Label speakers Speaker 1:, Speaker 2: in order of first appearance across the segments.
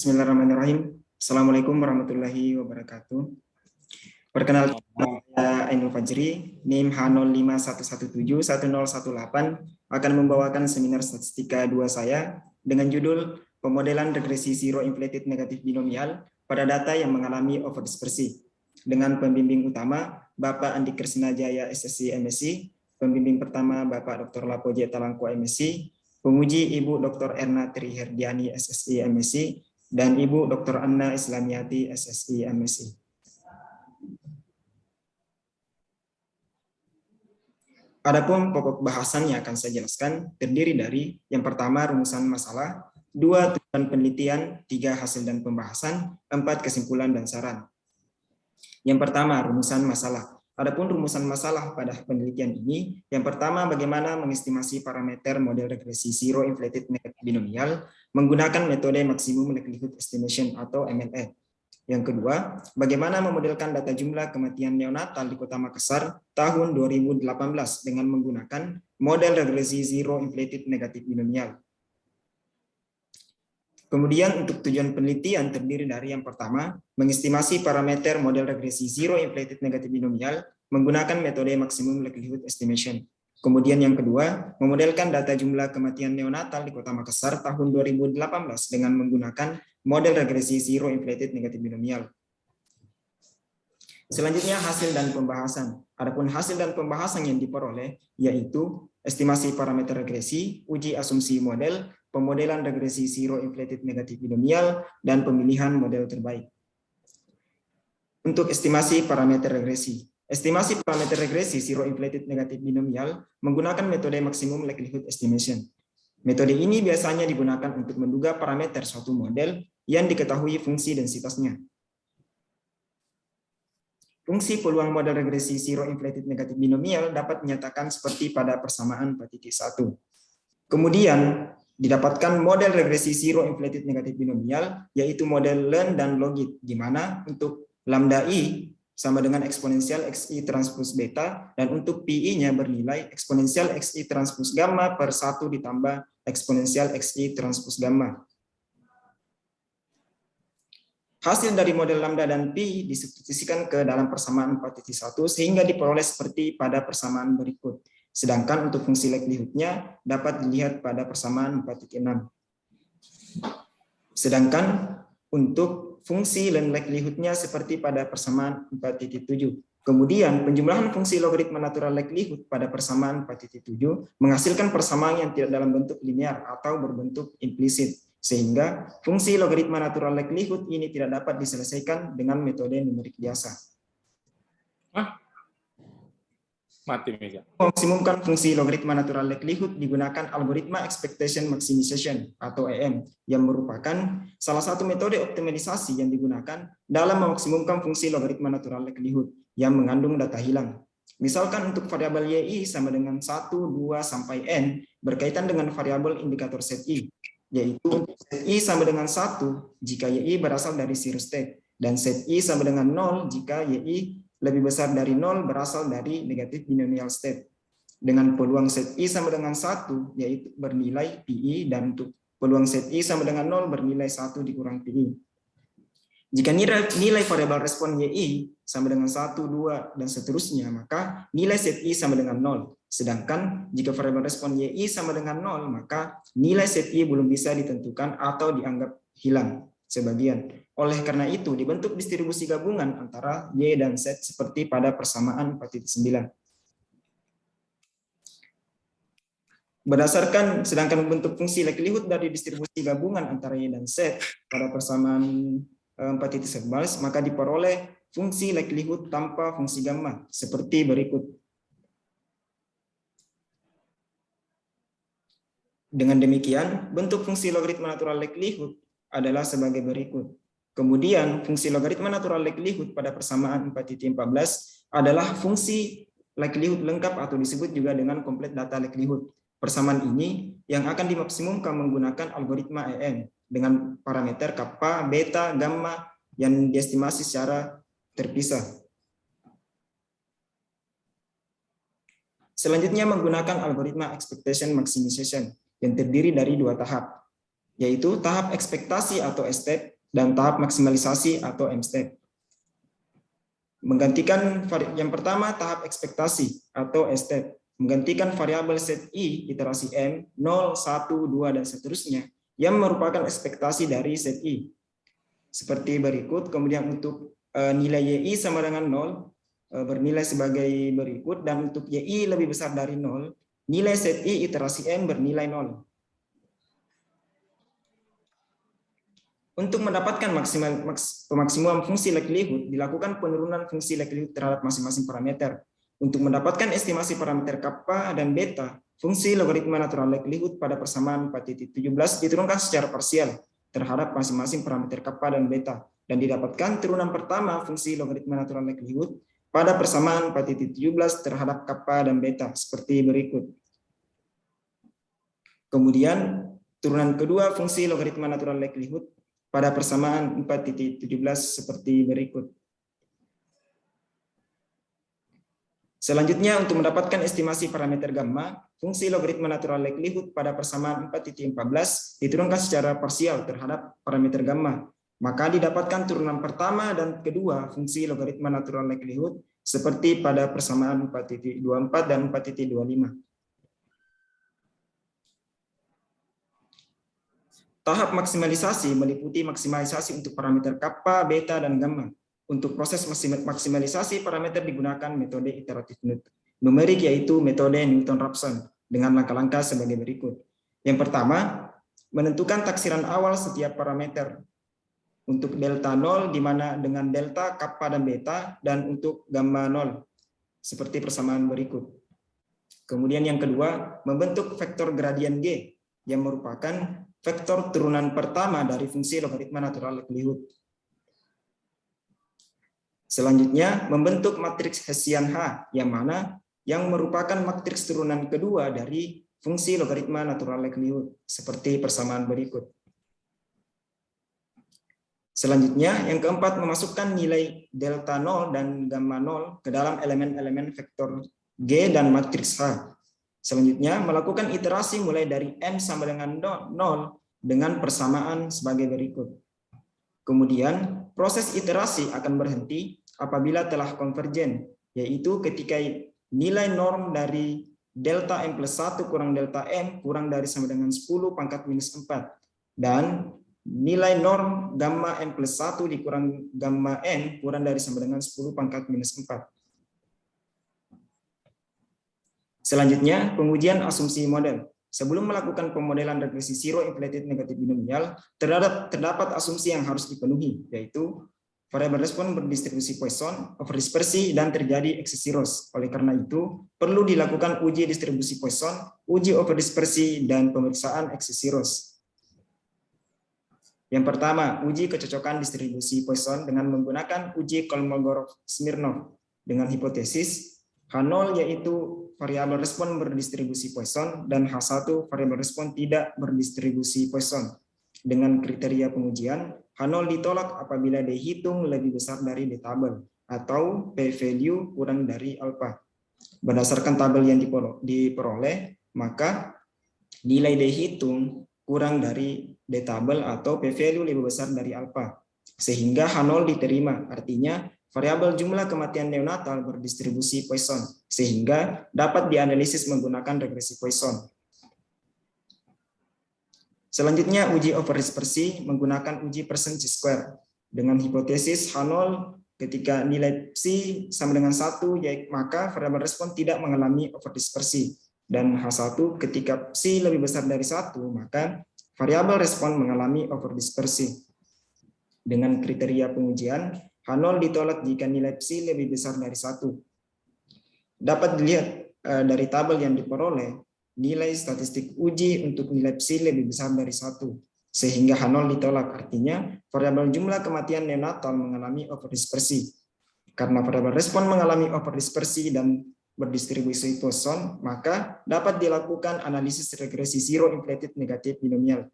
Speaker 1: Bismillahirrahmanirrahim. Assalamualaikum warahmatullahi wabarakatuh. Perkenalkan, saya Ainul Fajri, NIM H051171018 akan membawakan seminar statistika 2 saya dengan judul Pemodelan Regresi Zero Inflated Negative Binomial pada data yang mengalami overdispersi. Dengan pembimbing utama Bapak Andi Krisnajaya SSC MSc, pembimbing pertama Bapak Dr. Lapoje Talangko MSc, penguji Ibu Dr. Erna Triherdiani SSC MSc, dan Ibu Dr. Anna Islamiati SSI MSc. Adapun pokok bahasan yang akan saya jelaskan terdiri dari yang pertama rumusan masalah, 2 tujuan penelitian, 3 hasil dan pembahasan, 4 kesimpulan dan saran. Yang pertama rumusan masalah. Adapun rumusan masalah pada penelitian ini, yang pertama bagaimana mengestimasi parameter model regresi Zero Inflated Negative Binomial menggunakan metode Maximum Likelihood Estimation atau MLE. Yang kedua, bagaimana memodelkan data jumlah kematian neonatal di Kota Makassar tahun 2018 dengan menggunakan model regresi Zero Inflated Negative Binomial. Kemudian untuk tujuan penelitian terdiri dari yang pertama, mengestimasi parameter model regresi Zero Inflated Negative Binomial menggunakan metode Maximum Likelihood Estimation. Kemudian yang kedua, memodelkan data jumlah kematian neonatal di Kota Makassar tahun 2018 dengan menggunakan model regresi Zero Inflated Negative Binomial. Selanjutnya hasil dan pembahasan. Adapun hasil dan pembahasan yang diperoleh yaitu estimasi parameter regresi, uji asumsi model, pemodelan regresi Zero Inflated Negative Binomial, dan pemilihan model terbaik. Untuk estimasi parameter regresi. Estimasi parameter regresi Zero Inflated Negative Binomial menggunakan metode Maximum Likelihood Estimation. Metode ini biasanya digunakan untuk menduga parameter suatu model yang diketahui fungsi densitasnya. Fungsi peluang model regresi Zero Inflated Negative Binomial dapat dinyatakan seperti pada persamaan 4.1. Kemudian didapatkan model regresi Zero Inflated Negative Binomial yaitu model learn dan logit, di mana untuk lambda i sama dengan eksponensial XI transpose beta, dan untuk PI-nya bernilai eksponensial XI transpose gamma per 1 ditambah eksponensial XI transpose gamma. Hasil dari model lambda dan pi disubstitusikan ke dalam persamaan 4.1 sehingga diperoleh seperti pada persamaan berikut. Sedangkan untuk fungsi likelihood-nya dapat dilihat pada persamaan 4.6. Sedangkan untuk fungsi learn likelihood-nya seperti pada persamaan 4.7. Kemudian penjumlahan fungsi logaritma natural likelihood pada persamaan 4.7 menghasilkan persamaan yang tidak dalam bentuk linear atau berbentuk implisit, sehingga fungsi logaritma natural likelihood ini tidak dapat diselesaikan dengan metode numerik biasa.
Speaker 2: Mati meja.
Speaker 1: Maksimumkan fungsi logaritma natural likelihood digunakan algoritma expectation maximization atau EM yang merupakan salah satu metode optimalisasi yang digunakan dalam memaksimumkan fungsi logaritma natural likelihood yang mengandung data hilang. Misalkan untuk variabel YI sama dengan 1, 2, sampai N berkaitan dengan variabel indikator set I, yaitu set I sama dengan 1 jika YI berasal dari zero state, dan set I sama dengan 0 jika YI lebih besar dari 0 berasal dari negatif binomial state. Dengan peluang set I sama dengan 1 yaitu bernilai PI, dan untuk peluang set I sama dengan 0 bernilai 1 dikurang PI. Jika nilai variabel respon YI sama dengan 1, 2, dan seterusnya, maka nilai set I sama dengan 0. Sedangkan jika variabel respon YI sama dengan 0, maka nilai set I belum bisa ditentukan atau dianggap hilang sebagian. Oleh karena itu, dibentuk distribusi gabungan antara Y dan Z seperti pada persamaan 4.9. Sedangkan bentuk fungsi likelihood dari distribusi gabungan antara Y dan Z pada persamaan 4.11, maka diperoleh fungsi likelihood tanpa fungsi gamma seperti berikut. Dengan demikian, bentuk fungsi logaritma natural likelihood adalah sebagai berikut. Kemudian fungsi logaritma natural likelihood pada persamaan 4.14 adalah fungsi likelihood lengkap atau disebut juga dengan complete data likelihood. Persamaan ini yang akan dimaksimumkan menggunakan algoritma EM dengan parameter kappa, beta, gamma yang diestimasi secara terpisah. Selanjutnya menggunakan algoritma expectation maximization yang terdiri dari 2 tahap. yaitu tahap ekspektasi atau S-step dan tahap maksimalisasi atau M-step. Menggantikan yang pertama tahap ekspektasi atau S-step, menggantikan variabel set I iterasi M, 0, 1, 2, dan seterusnya yang merupakan ekspektasi dari set I. Seperti berikut, kemudian untuk nilai YI sama dengan 0, bernilai sebagai berikut, dan untuk YI lebih besar dari 0, nilai set I iterasi M bernilai 0. Untuk mendapatkan maksimum fungsi likelihood, dilakukan penurunan fungsi likelihood terhadap masing-masing parameter. Untuk mendapatkan estimasi parameter kappa dan beta, fungsi logaritma natural likelihood pada persamaan 4.17 diturunkan secara parsial terhadap masing-masing parameter kappa dan beta, dan didapatkan turunan pertama fungsi logaritma natural likelihood pada persamaan 4.17 terhadap kappa dan beta seperti berikut. Kemudian turunan kedua fungsi logaritma natural likelihood pada persamaan 4.17 seperti berikut. Selanjutnya, untuk mendapatkan estimasi parameter gamma, fungsi logaritma natural likelihood pada persamaan 4.14 diturunkan secara parsial terhadap parameter gamma. Maka didapatkan turunan pertama dan kedua fungsi logaritma natural likelihood seperti pada persamaan 4.24 dan 4.25. Tahap maksimalisasi meliputi maksimalisasi untuk parameter kappa, beta, dan gamma. Untuk proses maksimalisasi parameter digunakan metode iteratif numerik, yaitu metode Newton-Raphson, dengan langkah-langkah sebagai berikut. Yang pertama, menentukan taksiran awal setiap parameter. Untuk delta 0, di mana dengan delta, kappa, dan beta, dan untuk gamma 0, seperti persamaan berikut. Kemudian yang kedua, membentuk vektor gradien G, yang merupakan vektor turunan pertama dari fungsi logaritma natural likelihood. Selanjutnya, membentuk matriks Hessian H, yang merupakan matriks turunan kedua dari fungsi logaritma natural likelihood, seperti persamaan berikut. Selanjutnya, yang keempat, memasukkan nilai delta 0 dan gamma 0 ke dalam elemen-elemen vektor G dan matriks H. Selanjutnya, melakukan iterasi mulai dari M sama dengan 0 dengan persamaan sebagai berikut. Kemudian, proses iterasi akan berhenti apabila telah konvergen, yaitu ketika nilai norm dari delta M plus 1 kurang delta M kurang dari sama dengan 10 pangkat minus 4, dan nilai norm gamma M plus 1 dikurang gamma N kurang dari sama dengan 10 pangkat minus 4. Selanjutnya, pengujian asumsi model. Sebelum melakukan pemodelan regresi zero inflated negatif binomial, terdapat asumsi yang harus dipenuhi, yaitu variabel respon berdistribusi Poisson, overdispersi, dan terjadi eksesiros. Oleh karena itu, perlu dilakukan uji distribusi Poisson, uji overdispersi, dan pemeriksaan eksesiros. Yang pertama, uji kecocokan distribusi Poisson dengan menggunakan uji Kolmogorov-Smirnov dengan hipotesis H0 yaitu variabel respon berdistribusi Poisson dan H1 variabel respon tidak berdistribusi Poisson. Dengan kriteria pengujian, H0 ditolak apabila dihitung lebih besar dari D-tabel atau p-value kurang dari alpha. Berdasarkan tabel yang diperoleh, maka nilai dihitung kurang dari D-tabel atau p-value lebih besar dari alpha, sehingga H0 diterima, artinya variabel jumlah kematian neonatal berdistribusi Poisson, sehingga dapat dianalisis menggunakan regresi Poisson. Selanjutnya, uji overdispersi menggunakan uji percentage square dengan hipotesis H0 ketika nilai psi sama dengan 1, maka variabel respon tidak mengalami overdispersi. Dan H1 ketika psi lebih besar dari 1, maka variabel respon mengalami overdispersi. Dengan kriteria pengujian, H0 ditolak jika nilai psi lebih besar dari 1. Dapat dilihat dari tabel yang diperoleh, nilai statistik uji untuk nilai psi lebih besar dari 1, sehingga H0 ditolak, artinya variabel jumlah kematian neonatal mengalami overdispersi. Karena variabel respon mengalami overdispersi dan berdistribusi Poisson, maka dapat dilakukan analisis regresi zero inflated negatif binomial.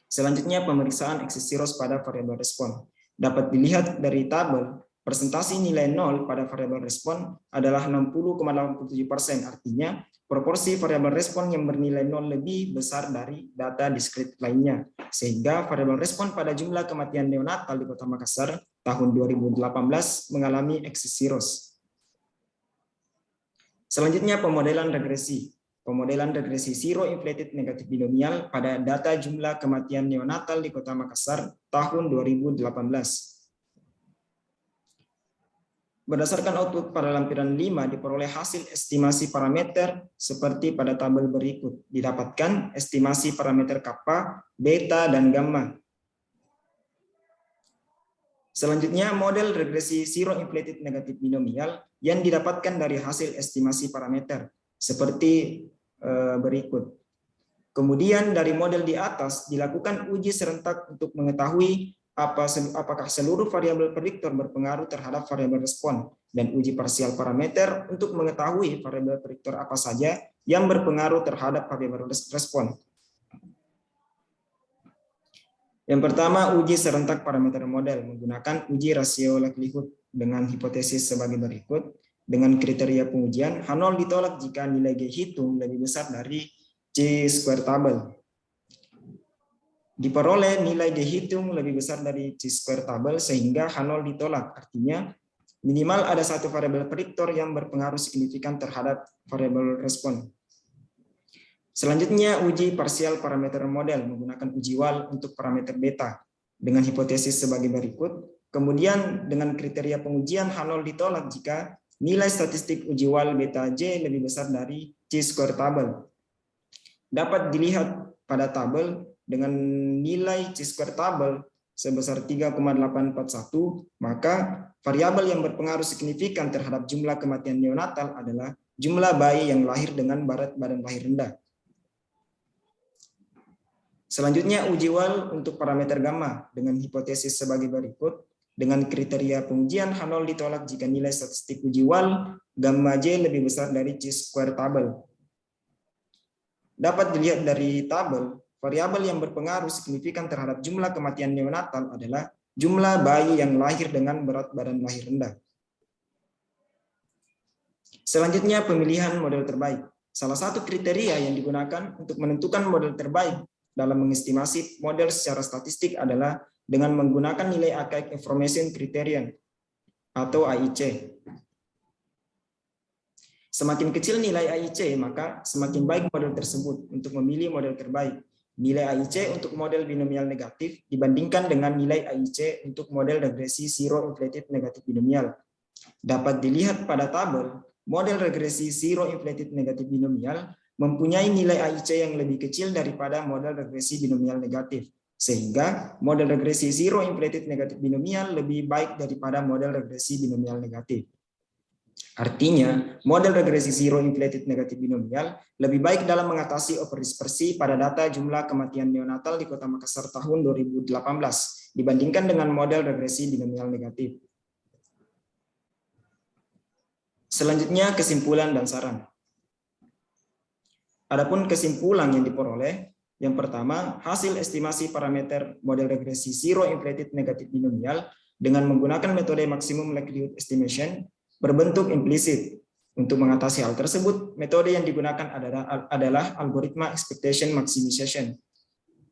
Speaker 1: Selanjutnya, pemeriksaan eksesiros pada variabel respon. Dapat dilihat dari tabel Persentase nilai 0 pada variabel respon adalah 60,87%, artinya proporsi variabel respon yang bernilai 0 lebih besar dari data diskrit lainnya, sehingga variabel respon pada jumlah kematian neonatal di Kota Makassar tahun 2018 mengalami exit-zeros. Selanjutnya pemodelan regresi. Pemodelan regresi zero inflated negatif binomial pada data jumlah kematian neonatal di Kota Makassar tahun 2018. Berdasarkan output pada lampiran 5 diperoleh hasil estimasi parameter seperti pada tabel berikut. Didapatkan estimasi parameter kappa, beta, dan gamma. Selanjutnya model regresi zero inflated negatif binomial yang didapatkan dari hasil estimasi parameter seperti berikut. Kemudian dari model di atas dilakukan uji serentak untuk mengetahui apakah seluruh variabel prediktor berpengaruh terhadap variabel respon, dan uji parsial parameter untuk mengetahui variabel prediktor apa saja yang berpengaruh terhadap variabel respon. Yang pertama, uji serentak parameter model menggunakan uji rasio likelihood dengan hipotesis sebagai berikut. Dengan kriteria pengujian, H0 ditolak jika nilai G hitung lebih besar dari C-square tabel. Diperoleh nilai G hitung lebih besar dari C-square tabel sehingga H0 ditolak. Artinya minimal ada satu variabel prediktor yang berpengaruh signifikan terhadap variabel respon. Selanjutnya uji parsial parameter model menggunakan uji WAL untuk parameter beta dengan hipotesis sebagai berikut. Kemudian dengan kriteria pengujian H0 ditolak jika nilai statistik uji WAL beta J lebih besar dari C-square tabel. Dapat dilihat pada tabel dengan nilai C-square tabel sebesar 3,841, maka variabel yang berpengaruh signifikan terhadap jumlah kematian neonatal adalah jumlah bayi yang lahir dengan berat badan lahir rendah. Selanjutnya uji WAL untuk parameter gamma dengan hipotesis sebagai berikut. Dengan kriteria pengujian H0 ditolak jika nilai statistik uji WAL gamma J lebih besar dari C-square tabel. Dapat dilihat dari tabel, variabel yang berpengaruh signifikan terhadap jumlah kematian neonatal adalah jumlah bayi yang lahir dengan berat badan lahir rendah. Selanjutnya pemilihan model terbaik. Salah satu kriteria yang digunakan untuk menentukan model terbaik dalam mengestimasi model secara statistik adalah dengan menggunakan nilai Archaic Information Criterion atau AIC. Semakin kecil nilai AIC, maka semakin baik model tersebut untuk memilih model terbaik. Nilai AIC untuk model binomial negatif dibandingkan dengan nilai AIC untuk model regresi zero inflated negatif binomial. Dapat dilihat pada tabel, model regresi zero inflated negatif binomial mempunyai nilai AIC yang lebih kecil daripada model regresi binomial negatif. Sehingga model regresi zero inflated negatif binomial lebih baik daripada model regresi binomial negatif. Artinya, model regresi zero inflated negatif binomial lebih baik dalam mengatasi overdispersi pada data jumlah kematian neonatal di Kota Makassar tahun 2018 dibandingkan dengan model regresi binomial negatif. Selanjutnya kesimpulan dan saran. Adapun kesimpulan yang diperoleh, yang pertama, hasil estimasi parameter model regresi zero inflated negatif binomial dengan menggunakan metode maximum likelihood estimation berbentuk implisit. Untuk mengatasi hal tersebut, metode yang digunakan adalah algoritma expectation maximization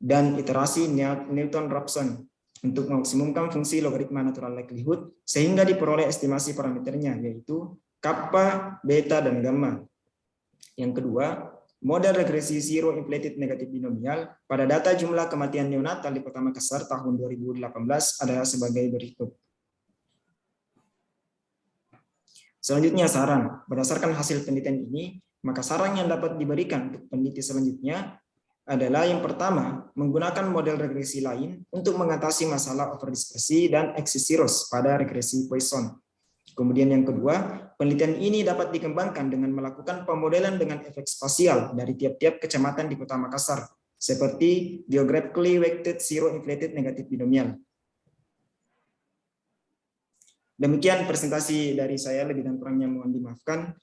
Speaker 1: dan iterasi Newton-Raphson untuk memaksimumkan fungsi logaritma natural likelihood sehingga diperoleh estimasi parameternya yaitu kappa, beta, dan gamma. Yang kedua, model regresi zero inflated negatif binomial pada data jumlah kematian neonatal di Kota Makassar tahun 2018 adalah sebagai berikut. Selanjutnya saran. Berdasarkan hasil penelitian ini, maka saran yang dapat diberikan untuk peneliti selanjutnya adalah yang pertama, menggunakan model regresi lain untuk mengatasi masalah overdispersi dan exit-zeros pada regresi Poisson. Kemudian yang kedua, penelitian ini dapat dikembangkan dengan melakukan pemodelan dengan efek spasial dari tiap-tiap kecamatan di Kota Makassar, seperti geographically weighted zero inflated negative binomial. Demikian presentasi dari saya, lebih dan kurangnya mohon dimaafkan.